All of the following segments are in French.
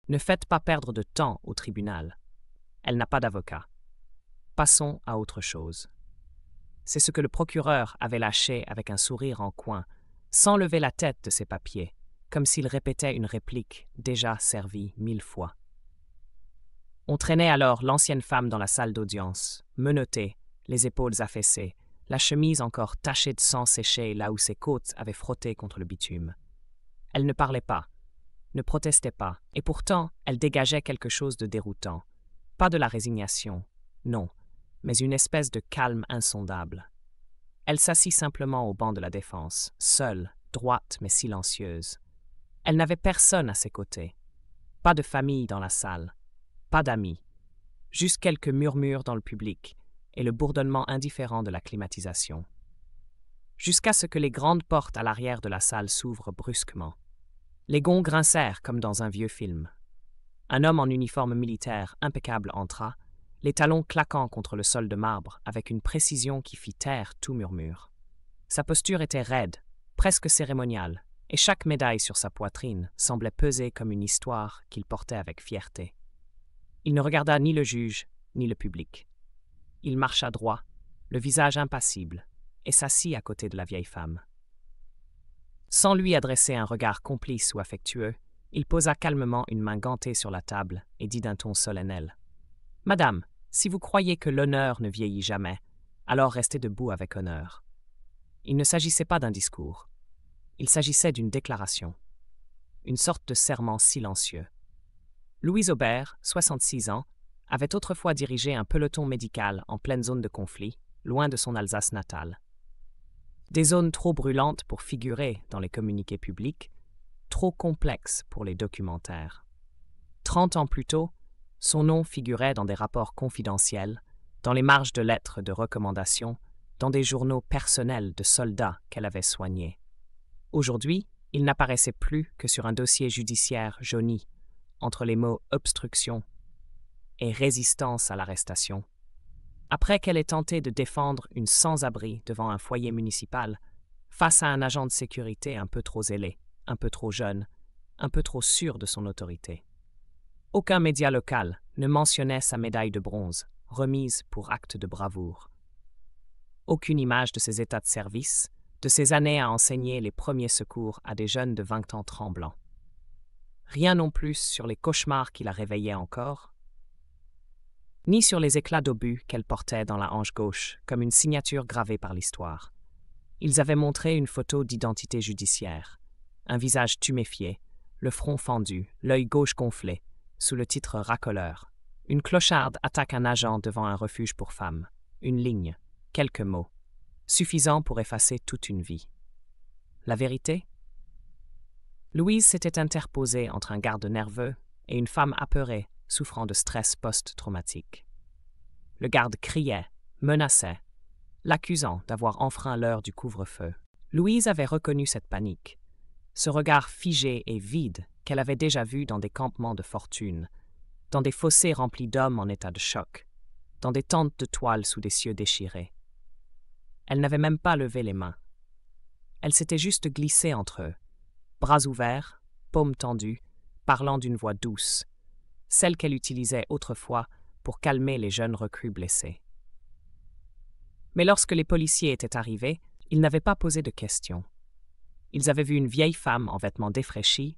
Ne faites pas perdre de temps au tribunal. Elle n'a pas d'avocat. Passons à autre chose. C'est ce que le procureur avait lâché avec un sourire en coin, sans lever la tête de ses papiers, comme s'il répétait une réplique déjà servie 1000 fois. On traînait alors l'ancienne femme dans la salle d'audience, menottée, les épaules affaissées, la chemise encore tachée de sang séché là où ses côtes avaient frotté contre le bitume. Elle ne parlait pas, ne protestait pas, et pourtant elle dégageait quelque chose de déroutant. Pas de la résignation, non, mais une espèce de calme insondable. Elle s'assit simplement au banc de la défense, seule, droite mais silencieuse. Elle n'avait personne à ses côtés. Pas de famille dans la salle, pas d'amis, juste quelques murmures dans le public et le bourdonnement indifférent de la climatisation. Jusqu'à ce que les grandes portes à l'arrière de la salle s'ouvrent brusquement. Les gonds grincèrent comme dans un vieux film. Un homme en uniforme militaire impeccable entra, les talons claquant contre le sol de marbre avec une précision qui fit taire tout murmure. Sa posture était raide, presque cérémoniale, et chaque médaille sur sa poitrine semblait peser comme une histoire qu'il portait avec fierté. Il ne regarda ni le juge, ni le public. Il marcha droit, le visage impassible, et s'assit à côté de la vieille femme. Sans lui adresser un regard complice ou affectueux, il posa calmement une main gantée sur la table et dit d'un ton solennel : « Madame, si vous croyez que l'honneur ne vieillit jamais, alors restez debout avec honneur. » Il ne s'agissait pas d'un discours. Il s'agissait d'une déclaration. Une sorte de serment silencieux. Louise Aubert, 66 ans, avait autrefois dirigé un peloton médical en pleine zone de conflit, loin de son Alsace natale. Des zones trop brûlantes pour figurer dans les communiqués publics, trop complexes pour les documentaires. 30 ans plus tôt, son nom figurait dans des rapports confidentiels, dans les marges de lettres de recommandation, dans des journaux personnels de soldats qu'elle avait soignés. Aujourd'hui, il n'apparaissait plus que sur un dossier judiciaire jauni, entre les mots « obstruction » et « résistance à l'arrestation ». Après qu'elle ait tenté de défendre une sans-abri devant un foyer municipal, face à un agent de sécurité un peu trop zélé, un peu trop jeune, un peu trop sûr de son autorité. Aucun média local ne mentionnait sa médaille de bronze, remise pour acte de bravoure. Aucune image de ses états de service, de ses années à enseigner les premiers secours à des jeunes de 20 ans tremblants. Rien non plus sur les cauchemars qui la réveillaient encore, ni sur les éclats d'obus qu'elle portait dans la hanche gauche, comme une signature gravée par l'histoire. Ils avaient montré une photo d'identité judiciaire, un visage tuméfié, le front fendu, l'œil gauche gonflé, sous le titre racoleur. Une clocharde attaque un agent devant un refuge pour femmes. Une ligne, quelques mots, suffisant pour effacer toute une vie. La vérité ? Louise s'était interposée entre un garde nerveux et une femme apeurée, souffrant de stress post-traumatique. Le garde criait, menaçait, l'accusant d'avoir enfreint l'heure du couvre-feu. Louise avait reconnu cette panique, ce regard figé et vide qu'elle avait déjà vu dans des campements de fortune, dans des fossés remplis d'hommes en état de choc, dans des tentes de toile sous des cieux déchirés. Elle n'avait même pas levé les mains. Elle s'était juste glissée entre eux, bras ouverts, paumes tendues, parlant d'une voix douce, celle qu'elle utilisait autrefois pour calmer les jeunes recrues blessés. Mais lorsque les policiers étaient arrivés, ils n'avaient pas posé de questions. Ils avaient vu une vieille femme en vêtements défraîchis,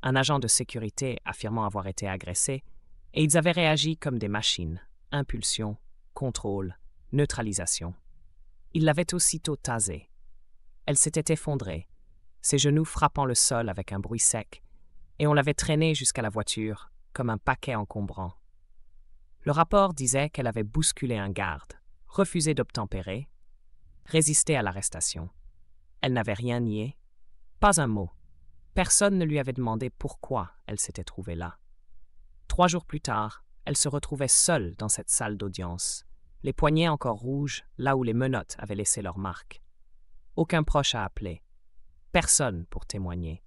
un agent de sécurité affirmant avoir été agressé, et ils avaient réagi comme des machines, impulsion, contrôle, neutralisation. Ils l'avaient aussitôt tasée. Elle s'était effondrée, ses genoux frappant le sol avec un bruit sec, et on l'avait traînée jusqu'à la voiture, comme un paquet encombrant. Le rapport disait qu'elle avait bousculé un garde, refusé d'obtempérer, résisté à l'arrestation. Elle n'avait rien nié, pas un mot. Personne ne lui avait demandé pourquoi elle s'était trouvée là. 3 jours plus tard, elle se retrouvait seule dans cette salle d'audience, les poignets encore rouges là où les menottes avaient laissé leur marque. Aucun proche à appeler, personne pour témoigner.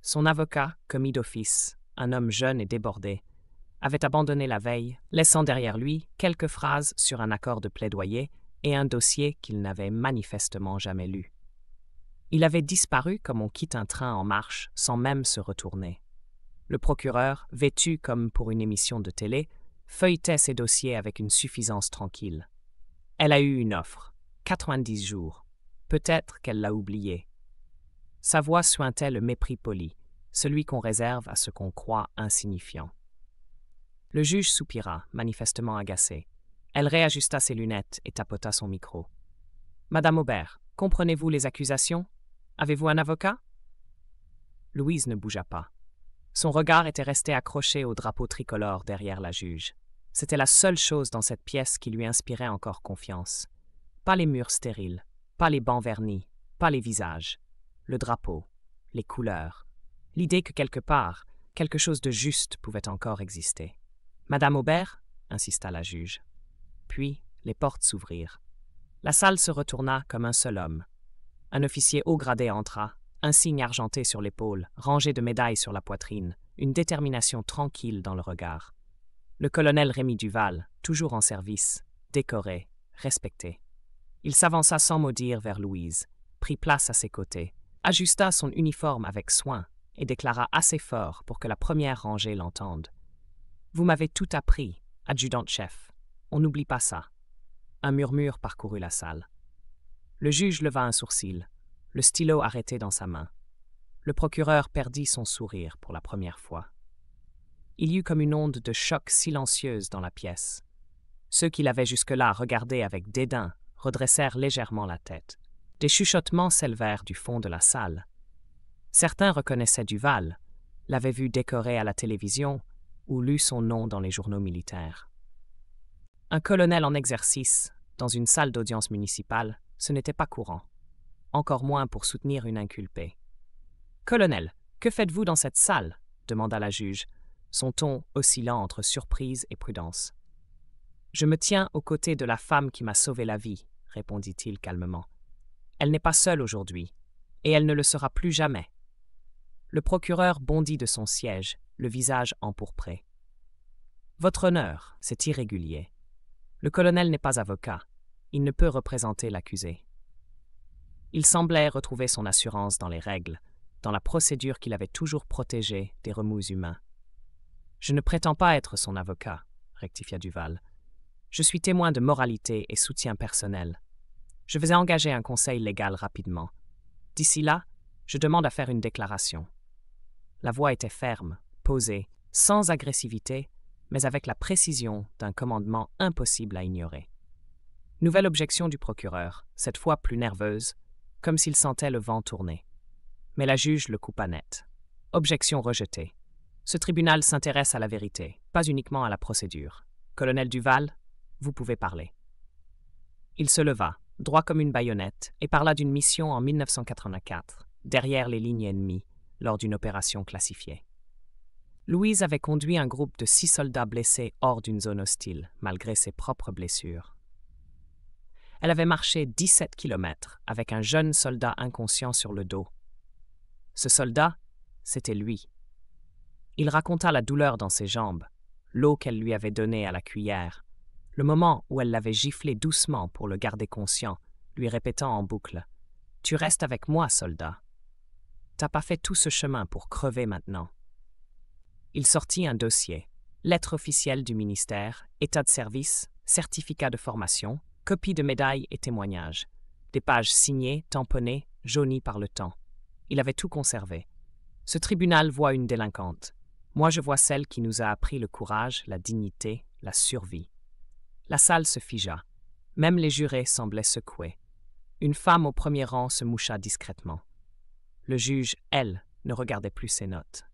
Son avocat, commis d'office, un homme jeune et débordé, avait abandonné la veille, laissant derrière lui quelques phrases sur un accord de plaidoyer et un dossier qu'il n'avait manifestement jamais lu. Il avait disparu comme on quitte un train en marche sans même se retourner. Le procureur, vêtu comme pour une émission de télé, feuilletait ses dossiers avec une suffisance tranquille. Elle a eu une offre, 90 jours. Peut-être qu'elle l'a oublié. Sa voix suintait le mépris poli, celui qu'on réserve à ce qu'on croit insignifiant. Le juge soupira, manifestement agacé. Elle réajusta ses lunettes et tapota son micro. « Madame Aubert, comprenez-vous les accusations? Avez-vous un avocat ?» Louise ne bougea pas. Son regard était resté accroché au drapeau tricolore derrière la juge. C'était la seule chose dans cette pièce qui lui inspirait encore confiance. Pas les murs stériles, pas les bancs vernis, pas les visages. Le drapeau, les couleurs. L'idée que quelque part, quelque chose de juste pouvait encore exister. « Madame Aubert » insista la juge. Puis, les portes s'ouvrirent. La salle se retourna comme un seul homme. Un officier haut gradé entra, un signe argenté sur l'épaule, rangé de médailles sur la poitrine, une détermination tranquille dans le regard. Le colonel Rémy Duval, toujours en service, décoré, respecté. Il s'avança sans mot dire vers Louise, prit place à ses côtés, ajusta son uniforme avec soin et déclara assez fort pour que la première rangée l'entende. « Vous m'avez tout appris, adjudante-chef. On n'oublie pas ça. » Un murmure parcourut la salle. Le juge leva un sourcil, le stylo arrêté dans sa main. Le procureur perdit son sourire pour la première fois. Il y eut comme une onde de choc silencieuse dans la pièce. Ceux qui l'avaient jusque-là regardé avec dédain redressèrent légèrement la tête. Des chuchotements s'élevèrent du fond de la salle. Certains reconnaissaient Duval, l'avaient vu décoré à la télévision ou lu son nom dans les journaux militaires. Un colonel en exercice, dans une salle d'audience municipale, ce n'était pas courant. Encore moins pour soutenir une inculpée. « Colonel, que faites-vous dans cette salle ?» demanda la juge, son ton oscillant entre surprise et prudence. « Je me tiens aux côtés de la femme qui m'a sauvé la vie, » répondit-il calmement. « Elle n'est pas seule aujourd'hui, et elle ne le sera plus jamais. » Le procureur bondit de son siège, le visage empourpré. « Votre honneur, c'est irrégulier. Le colonel n'est pas avocat. Il ne peut représenter l'accusé. » Il semblait retrouver son assurance dans les règles, dans la procédure qu'il avait toujours protégée des remous humains. « Je ne prétends pas être son avocat, » rectifia Duval. « Je suis témoin de moralité et soutien personnel. Je vais engager un conseil légal rapidement. D'ici là, je demande à faire une déclaration. » La voix était ferme, posée, sans agressivité, mais avec la précision d'un commandement impossible à ignorer. Nouvelle objection du procureur, cette fois plus nerveuse, comme s'il sentait le vent tourner. Mais la juge le coupa net. Objection rejetée. Ce tribunal s'intéresse à la vérité, pas uniquement à la procédure. Colonel Duval, vous pouvez parler. Il se leva, droit comme une baïonnette, et parla d'une mission en 1984, derrière les lignes ennemies, lors d'une opération classifiée. Louise avait conduit un groupe de 6 soldats blessés hors d'une zone hostile, malgré ses propres blessures. Elle avait marché 17 kilomètres avec un jeune soldat inconscient sur le dos. Ce soldat, c'était lui. Il raconta la douleur dans ses jambes, l'eau qu'elle lui avait donnée à la cuillère, le moment où elle l'avait giflé doucement pour le garder conscient, lui répétant en boucle « Tu restes avec moi, soldat. T'as pas fait tout ce chemin pour crever maintenant. » Il sortit un dossier, lettre officielle du ministère, état de service, certificat de formation, copie de médailles et témoignages, des pages signées, tamponnées, jaunies par le temps. Il avait tout conservé. Ce tribunal voit une délinquante. Moi, je vois celle qui nous a appris le courage, la dignité, la survie. La salle se figea. Même les jurés semblaient secoués. Une femme au premier rang se moucha discrètement. Le juge, elle, ne regardait plus ses notes.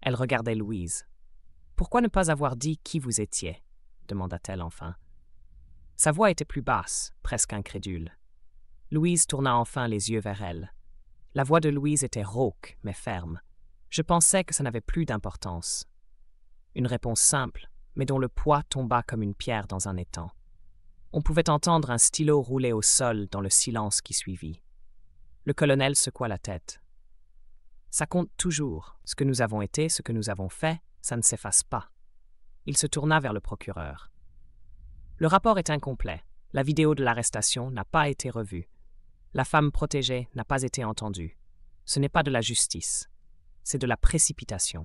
Elle regardait Louise. « Pourquoi ne pas avoir dit qui vous étiez ?» demanda-t-elle enfin. Sa voix était plus basse, presque incrédule. Louise tourna enfin les yeux vers elle. La voix de Louise était rauque, mais ferme. Je pensais que ça n'avait plus d'importance. Une réponse simple, mais dont le poids tomba comme une pierre dans un étang. On pouvait entendre un stylo rouler au sol dans le silence qui suivit. Le colonel secoua la tête. « Ça compte toujours. Ce que nous avons été, ce que nous avons fait, ça ne s'efface pas. » Il se tourna vers le procureur. « Le rapport est incomplet. La vidéo de l'arrestation n'a pas été revue. La femme protégée n'a pas été entendue. Ce n'est pas de la justice. C'est de la précipitation. »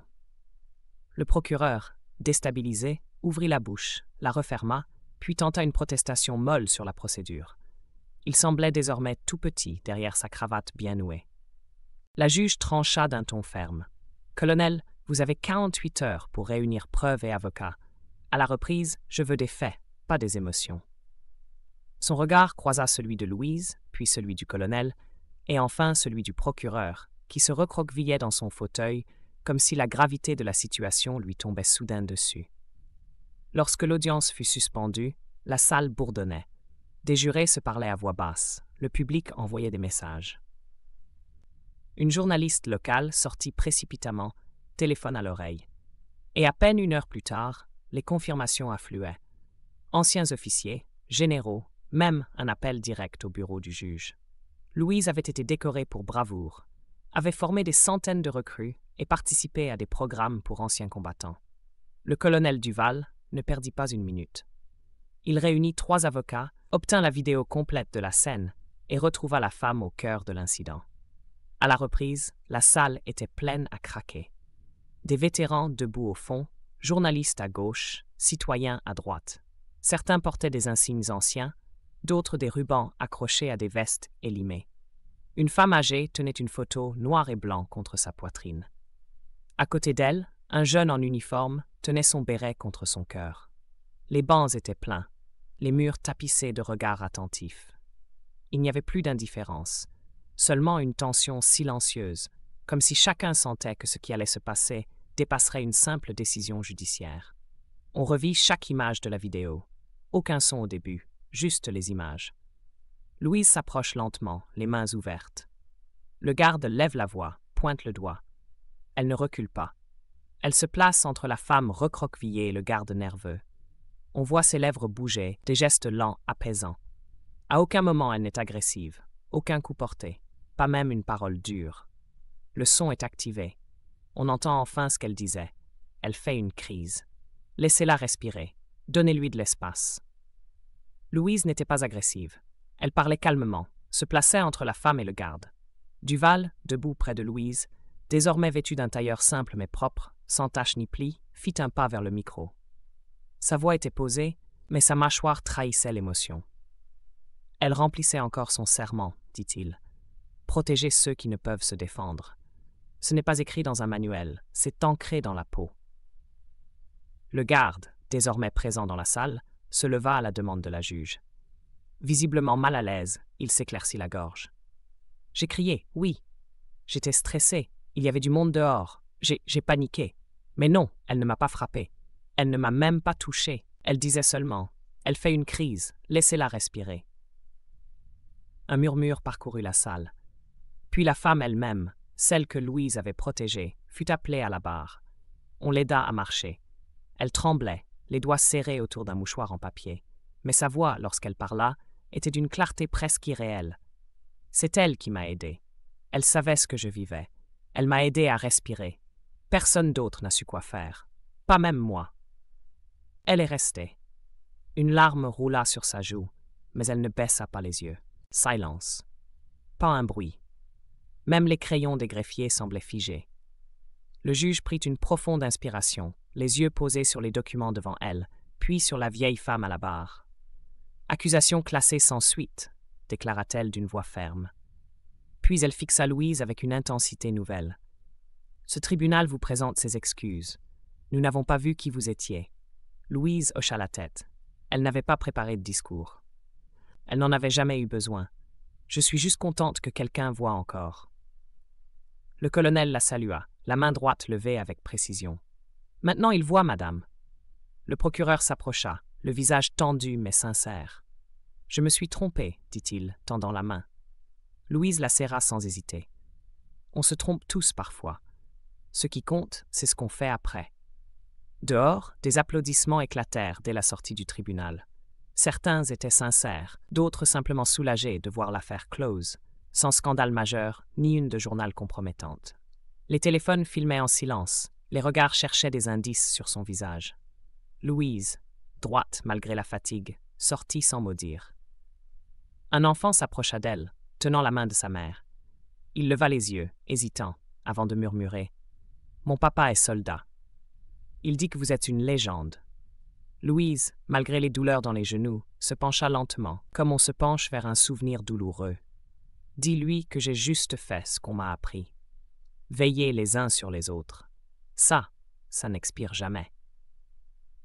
Le procureur, déstabilisé, ouvrit la bouche, la referma, puis tenta une protestation molle sur la procédure. Il semblait désormais tout petit derrière sa cravate bien nouée. La juge trancha d'un ton ferme. « Colonel, vous avez 48 heures pour réunir preuves et avocats. À la reprise, je veux des faits, pas des émotions. » Son regard croisa celui de Louise, puis celui du colonel, et enfin celui du procureur, qui se recroquevillait dans son fauteuil, comme si la gravité de la situation lui tombait soudain dessus. Lorsque l'audience fut suspendue, la salle bourdonnait. Des jurés se parlaient à voix basse, le public envoyait des messages. Une journaliste locale sortit précipitamment, téléphone à l'oreille. Et à peine 1 heure plus tard, les confirmations affluaient. Anciens officiers, généraux, même un appel direct au bureau du juge. Louise avait été décorée pour bravoure, avait formé des centaines de recrues et participé à des programmes pour anciens combattants. Le colonel Duval ne perdit pas une minute. Il réunit 3 avocats, obtint la vidéo complète de la scène et retrouva la femme au cœur de l'incident. À la reprise, la salle était pleine à craquer. Des vétérans debout au fond, journalistes à gauche, citoyens à droite. Certains portaient des insignes anciens, d'autres des rubans accrochés à des vestes élimées. Une femme âgée tenait une photo noir et blanc contre sa poitrine. À côté d'elle, un jeune en uniforme tenait son béret contre son cœur. Les bancs étaient pleins, les murs tapissés de regards attentifs. Il n'y avait plus d'indifférence, seulement une tension silencieuse, comme si chacun sentait que ce qui allait se passer dépasserait une simple décision judiciaire. On revit chaque image de la vidéo. Aucun son au début, juste les images. Louise s'approche lentement, les mains ouvertes. Le garde lève la voix, pointe le doigt. Elle ne recule pas. Elle se place entre la femme recroquevillée et le garde nerveux. On voit ses lèvres bouger, des gestes lents, apaisants. À aucun moment elle n'est agressive, aucun coup porté, pas même une parole dure. Le son est activé. On entend enfin ce qu'elle disait. Elle fait une crise. Laissez-la respirer. Donnez-lui de l'espace. Louise n'était pas agressive. Elle parlait calmement, se plaçait entre la femme et le garde. Duval, debout près de Louise, désormais vêtu d'un tailleur simple mais propre, sans tache ni pli, fit un pas vers le micro. Sa voix était posée, mais sa mâchoire trahissait l'émotion. « Elle remplissait encore son serment, dit-il. Protéger ceux qui ne peuvent se défendre. Ce n'est pas écrit dans un manuel, c'est ancré dans la peau. » Le garde, désormais présent dans la salle, se leva à la demande de la juge. Visiblement mal à l'aise, il s'éclaircit la gorge. J'ai crié, oui. J'étais stressé, il y avait du monde dehors. J'ai paniqué. Mais non, elle ne m'a pas frappé. Elle ne m'a même pas touché. Elle disait seulement, elle fait une crise, laissez-la respirer. Un murmure parcourut la salle. Puis la femme elle-même, celle que Louise avait protégée, fut appelée à la barre. On l'aida à marcher. Elle tremblait, les doigts serrés autour d'un mouchoir en papier. Mais sa voix, lorsqu'elle parla, était d'une clarté presque irréelle. C'est elle qui m'a aidé. Elle savait ce que je vivais. Elle m'a aidé à respirer. Personne d'autre n'a su quoi faire. Pas même moi. Elle est restée. Une larme roula sur sa joue, mais elle ne baissa pas les yeux. Silence. Pas un bruit. Même les crayons des greffiers semblaient figés. Le juge prit une profonde inspiration, les yeux posés sur les documents devant elle, puis sur la vieille femme à la barre. « Accusation classée sans suite », déclara-t-elle d'une voix ferme. Puis elle fixa Louise avec une intensité nouvelle. « Ce tribunal vous présente ses excuses. Nous n'avons pas vu qui vous étiez. » Louise hocha la tête. Elle n'avait pas préparé de discours. Elle n'en avait jamais eu besoin. Je suis juste contente que quelqu'un voie encore. Le colonel la salua, la main droite levée avec précision. « Maintenant il voit, madame. » Le procureur s'approcha, le visage tendu mais sincère. « Je me suis trompé, dit-il, tendant la main. » Louise la serra sans hésiter. « On se trompe tous parfois. Ce qui compte, c'est ce qu'on fait après. » Dehors, des applaudissements éclatèrent dès la sortie du tribunal. Certains étaient sincères, d'autres simplement soulagés de voir l'affaire close, sans scandale majeur ni une de journal compromettante. Les téléphones filmaient en silence, les regards cherchaient des indices sur son visage. Louise, droite malgré la fatigue, sortit sans mot dire. Un enfant s'approcha d'elle, tenant la main de sa mère. Il leva les yeux, hésitant, avant de murmurer « Mon papa est soldat. » Il dit que vous êtes une légende. » Louise, malgré les douleurs dans les genoux, se pencha lentement, comme on se penche vers un souvenir douloureux. « Dis-lui que j'ai juste fait ce qu'on m'a appris. Veillez les uns sur les autres. Ça n'expire jamais. »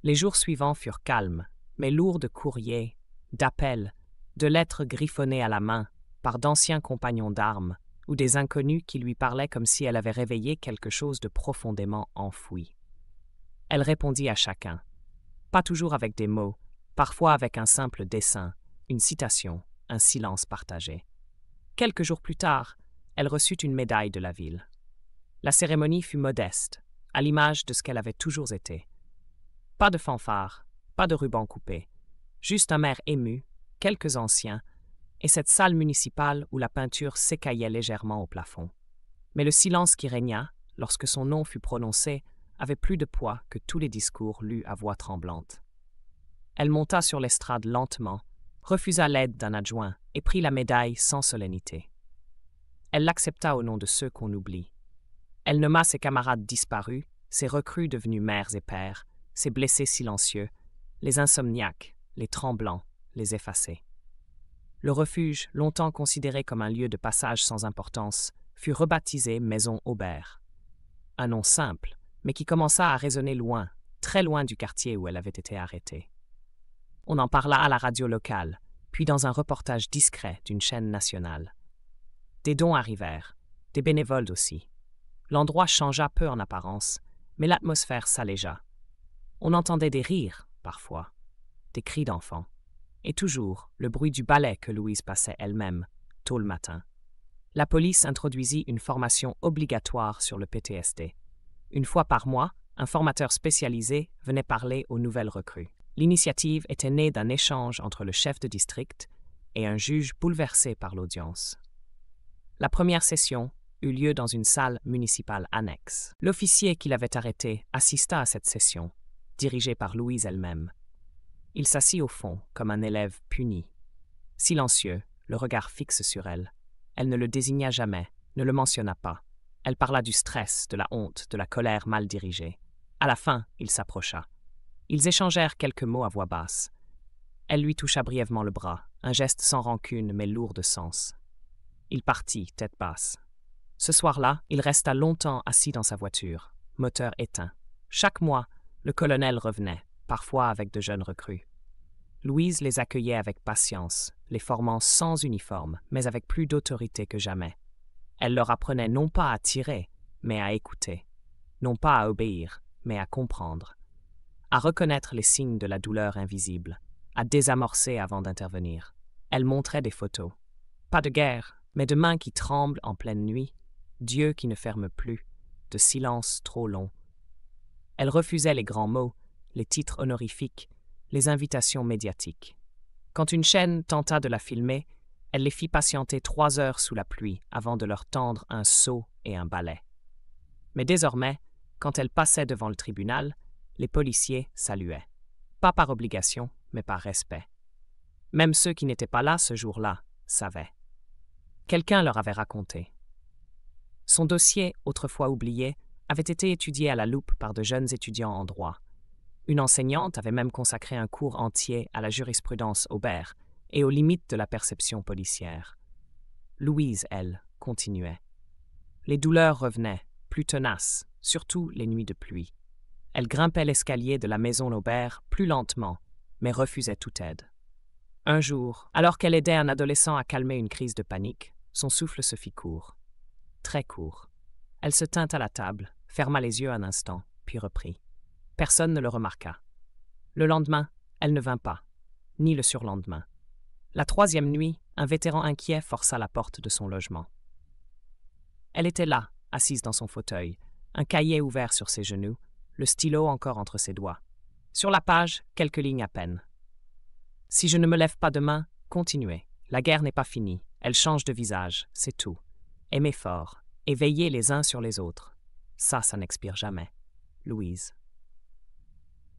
Les jours suivants furent calmes, mais lourds de courriers, d'appels, de lettres griffonnées à la main par d'anciens compagnons d'armes ou des inconnus qui lui parlaient comme si elle avait réveillé quelque chose de profondément enfoui. Elle répondit à chacun, pas toujours avec des mots, parfois avec un simple dessin, une citation, un silence partagé. Quelques jours plus tard, elle reçut une médaille de la ville. La cérémonie fut modeste, à l'image de ce qu'elle avait toujours été. Pas de fanfare, pas de ruban coupé, juste un maire ému, quelques anciens, et cette salle municipale où la peinture s'écaillait légèrement au plafond. Mais le silence qui régna, lorsque son nom fut prononcé, avait plus de poids que tous les discours lus à voix tremblante. Elle monta sur l'estrade lentement, refusa l'aide d'un adjoint et prit la médaille sans solennité. Elle l'accepta au nom de ceux qu'on oublie. Elle nomma ses camarades disparus, ses recrues devenus mères et pères, ses blessés silencieux, les insomniaques, les tremblants, les effacés. Le refuge, longtemps considéré comme un lieu de passage sans importance, fut rebaptisé Maison Aubert. Un nom simple, mais qui commença à résonner loin, très loin du quartier où elle avait été arrêtée. On en parla à la radio locale, puis dans un reportage discret d'une chaîne nationale. Des dons arrivèrent, des bénévoles aussi. L'endroit changea peu en apparence, mais l'atmosphère s'allégea. On entendait des rires, parfois, des cris d'enfants, et toujours le bruit du ballet que Louise passait elle-même, tôt le matin. La police introduisit une formation obligatoire sur le PTSD. Une fois par mois, un formateur spécialisé venait parler aux nouvelles recrues. L'initiative était née d'un échange entre le chef de district et un juge bouleversé par l'audience. La première session eut lieu dans une salle municipale annexe. L'officier qui l'avait arrêté assista à cette session, dirigée par Louise elle-même. Il s'assit au fond, comme un élève puni. Silencieux, le regard fixe sur elle. Elle ne le désigna jamais, ne le mentionna pas. Elle parla du stress, de la honte, de la colère mal dirigée. À la fin, il s'approcha. Ils échangèrent quelques mots à voix basse. Elle lui toucha brièvement le bras, un geste sans rancune mais lourd de sens. Il partit, tête basse. Ce soir-là, il resta longtemps assis dans sa voiture, moteur éteint. Chaque mois, le colonel revenait, parfois avec de jeunes recrues. Louise les accueillait avec patience, les formant sans uniforme, mais avec plus d'autorité que jamais. Elle leur apprenait non pas à tirer, mais à écouter, non pas à obéir, mais à comprendre, à reconnaître les signes de la douleur invisible, à désamorcer avant d'intervenir. Elle montrait des photos. Pas de guerre, mais de mains qui tremblent en pleine nuit, d'yeux qui ne ferment plus, de silence trop long. Elle refusait les grands mots, les titres honorifiques, les invitations médiatiques. Quand une chaîne tenta de la filmer, elle les fit patienter 3 heures sous la pluie avant de leur tendre un seau et un balai. Mais désormais, quand elle passait devant le tribunal, les policiers saluaient. Pas par obligation, mais par respect. Même ceux qui n'étaient pas là ce jour-là savaient. Quelqu'un leur avait raconté. Son dossier, autrefois oublié, avait été étudié à la loupe par de jeunes étudiants en droit. Une enseignante avait même consacré un cours entier à la jurisprudence Aubert et aux limites de la perception policière. Louise, elle, continuait. Les douleurs revenaient, plus tenaces, surtout les nuits de pluie. Elle grimpait l'escalier de la maison Aubert plus lentement, mais refusait toute aide. Un jour, alors qu'elle aidait un adolescent à calmer une crise de panique, son souffle se fit court. Très court. Elle se tint à la table, ferma les yeux un instant, puis reprit. Personne ne le remarqua. Le lendemain, elle ne vint pas, ni le surlendemain. La 3e nuit, un vétéran inquiet força la porte de son logement. Elle était là, assise dans son fauteuil, un cahier ouvert sur ses genoux, le stylo encore entre ses doigts. Sur la page, quelques lignes à peine. « Si je ne me lève pas demain, continuez. La guerre n'est pas finie. Elle change de visage, c'est tout. Aimez fort, et veillez les uns sur les autres. Ça n'expire jamais. Louise. »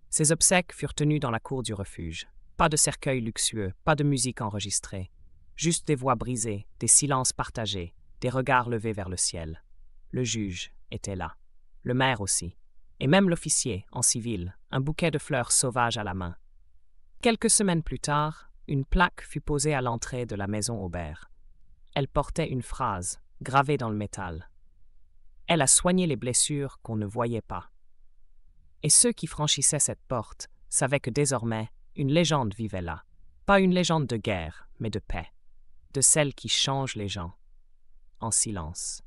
Ses obsèques furent tenues dans la cour du refuge. Pas de cercueil luxueux, pas de musique enregistrée. Juste des voix brisées, des silences partagés, des regards levés vers le ciel. Le juge était là. Le maire aussi. et même l'officier, en civil, un bouquet de fleurs sauvages à la main. Quelques semaines plus tard, une plaque fut posée à l'entrée de la maison Aubert. Elle portait une phrase, gravée dans le métal. Elle a soigné les blessures qu'on ne voyait pas. Et ceux qui franchissaient cette porte savaient que désormais, une légende vivait là. Pas une légende de guerre, mais de paix. De celle qui change les gens. En silence.